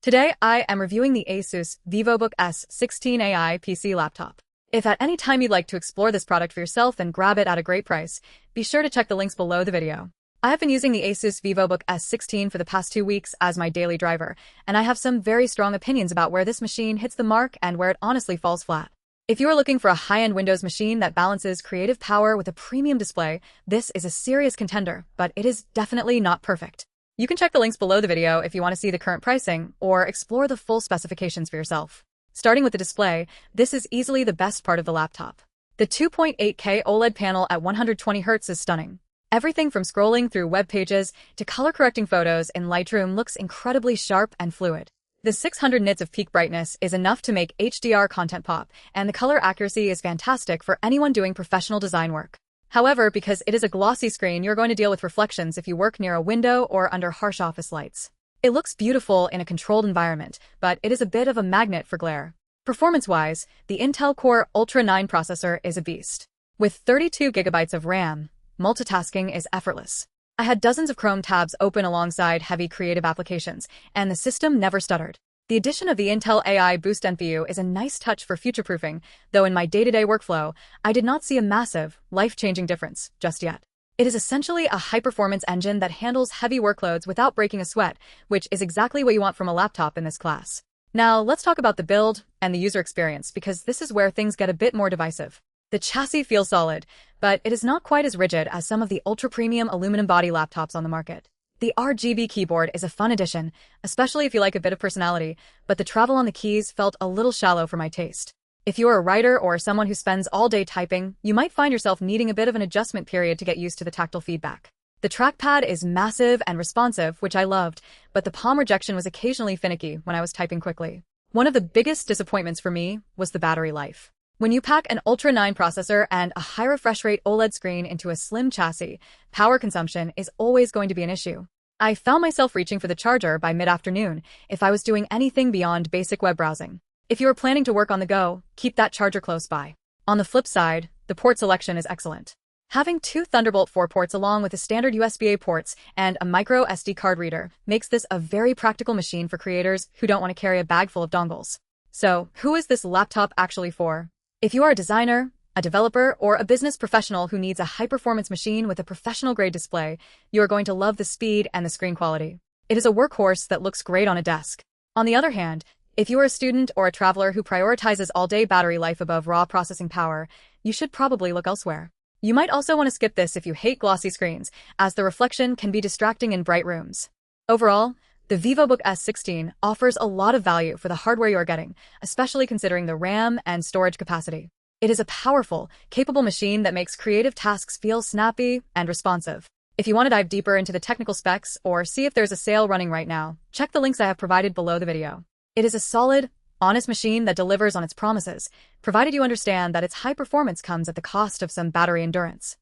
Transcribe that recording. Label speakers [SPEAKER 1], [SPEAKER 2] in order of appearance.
[SPEAKER 1] Today, I am reviewing the ASUS Vivobook S16 AI PC laptop. If at any time you'd like to explore this product for yourself and grab it at a great price, be sure to check the links below the video. I have been using the ASUS Vivobook S16 for the past 2 weeks as my daily driver, and I have some very strong opinions about where this machine hits the mark and where it honestly falls flat. If you are looking for a high-end Windows machine that balances creative power with a premium display, this is a serious contender, but it is definitely not perfect. You can check the links below the video if you want to see the current pricing or explore the full specifications for yourself. Starting with the display, this is easily the best part of the laptop. The 2.8K OLED panel at 120Hz is stunning. Everything from scrolling through web pages to color-correcting photos in Lightroom looks incredibly sharp and fluid. The 600 nits of peak brightness is enough to make HDR content pop, and the color accuracy is fantastic for anyone doing professional design work. However, because it is a glossy screen, you're going to deal with reflections if you work near a window or under harsh office lights. It looks beautiful in a controlled environment, but it is a bit of a magnet for glare. Performance-wise, the Intel Core Ultra 9 processor is a beast. With 32 GB of RAM, multitasking is effortless. I had dozens of Chrome tabs open alongside heavy creative applications, and the system never stuttered. The addition of the Intel AI Boost NPU is a nice touch for future-proofing, though in my day-to-day workflow, I did not see a massive, life-changing difference just yet. It is essentially a high-performance engine that handles heavy workloads without breaking a sweat, which is exactly what you want from a laptop in this class. Now, let's talk about the build and the user experience, because this is where things get a bit more divisive. The chassis feels solid, but it is not quite as rigid as some of the ultra-premium aluminum body laptops on the market. The RGB keyboard is a fun addition, especially if you like a bit of personality, but the travel on the keys felt a little shallow for my taste. If you're a writer or someone who spends all day typing, you might find yourself needing a bit of an adjustment period to get used to the tactile feedback. The trackpad is massive and responsive, which I loved, but the palm rejection was occasionally finicky when I was typing quickly. One of the biggest disappointments for me was the battery life. When you pack an Ultra 9 processor and a high refresh rate OLED screen into a slim chassis, power consumption is always going to be an issue. I found myself reaching for the charger by mid-afternoon if I was doing anything beyond basic web browsing. If you are planning to work on the go, keep that charger close by. On the flip side, the port selection is excellent. Having 2 Thunderbolt 4 ports along with the standard USB-A ports and a micro SD card reader makes this a very practical machine for creators who don't want to carry a bag full of dongles. So, who is this laptop actually for? If you are a designer, a developer, or a business professional who needs a high-performance machine with a professional-grade display, you are going to love the speed and the screen quality. It is a workhorse that looks great on a desk. On the other hand, if you are a student or a traveler who prioritizes all-day battery life above raw processing power, you should probably look elsewhere. You might also want to skip this if you hate glossy screens, as the reflection can be distracting in bright rooms. Overall, the Vivobook S16 offers a lot of value for the hardware you are getting, especially considering the RAM and storage capacity. It is a powerful, capable machine that makes creative tasks feel snappy and responsive. If you want to dive deeper into the technical specs or see if there's a sale running right now, check the links I have provided below the video. It is a solid, honest machine that delivers on its promises, provided you understand that its high performance comes at the cost of some battery endurance.